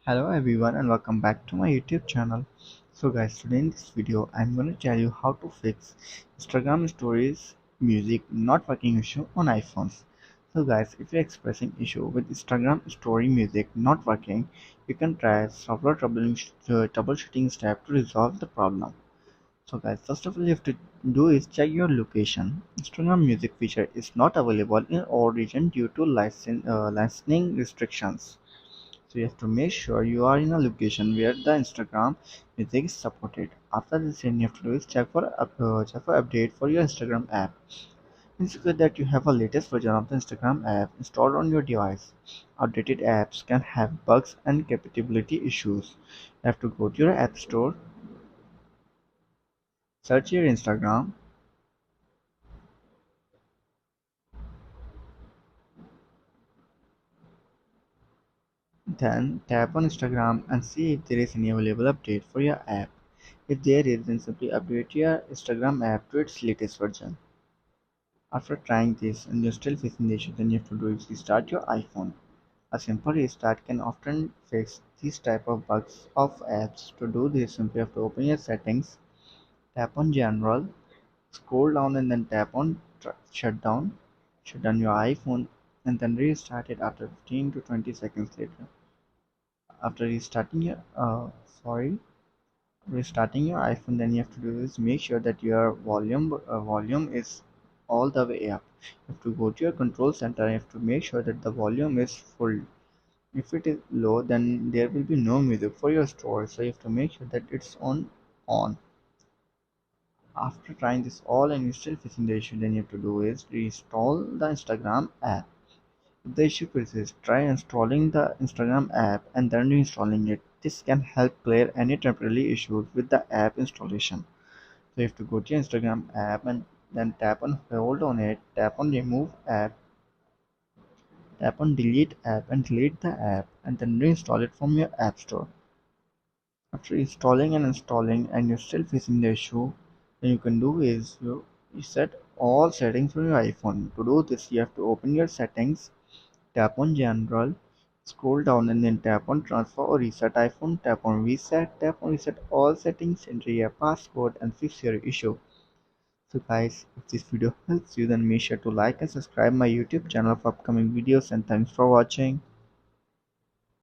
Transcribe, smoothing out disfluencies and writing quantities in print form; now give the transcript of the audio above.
Hello everyone and welcome back to my YouTube channel. So guys, today in this video I'm going to tell you how to fix Instagram stories music not working issue on iPhones. So guys, if you're expressing issue with Instagram story music not working, you can try several troubleshooting steps to resolve the problem. So guys, first of all you have to do is check your location. Instagram music feature is not available in all region due to licensing restrictions. So you have to make sure you are in a location where the Instagram music is supported. After this, you have to do is check for update for your Instagram app. Ensure that you have a latest version of the Instagram app installed on your device. Outdated apps can have bugs and compatibility issues. You have to go to your app store, search your Instagram, then tap on Instagram and see if there is any available update for your app. If there is, then simply update your Instagram app to its latest version. After trying this and you're still facing the issue, then you have to do is restart your iPhone. A simple restart can often fix these type of bugs of apps. To do this, simply have to open your settings, tap on General, scroll down and then tap on Shutdown. Shut down your iPhone and then restart it after 15 to 20 seconds later. After sorry, restarting your iPhone, then you have to do is make sure that your volume is all the way up. You have to go to your control center. You have to make sure that the volume is full. If it is low, then there will be no music for your store. So you have to make sure that it's on. After trying this all and you're still facing the issue, then you have to do is reinstall the Instagram app. If the issue persists, try installing the Instagram app and then reinstalling it. This can help clear any temporary issues with the app installation. So you have to go to your Instagram app and then tap on hold on it, tap on remove app, tap on delete app and delete the app and then reinstall it from your app store. After installing and you're still facing the issue, then you can do is you set all settings for your iPhone. To do this, you have to open your settings, tap on general, scroll down and then tap on transfer or reset iPhone, tap on reset all settings, enter your password and fix your issue. So guys, if this video helps you, then make sure to like and subscribe my YouTube channel for upcoming videos and thanks for watching.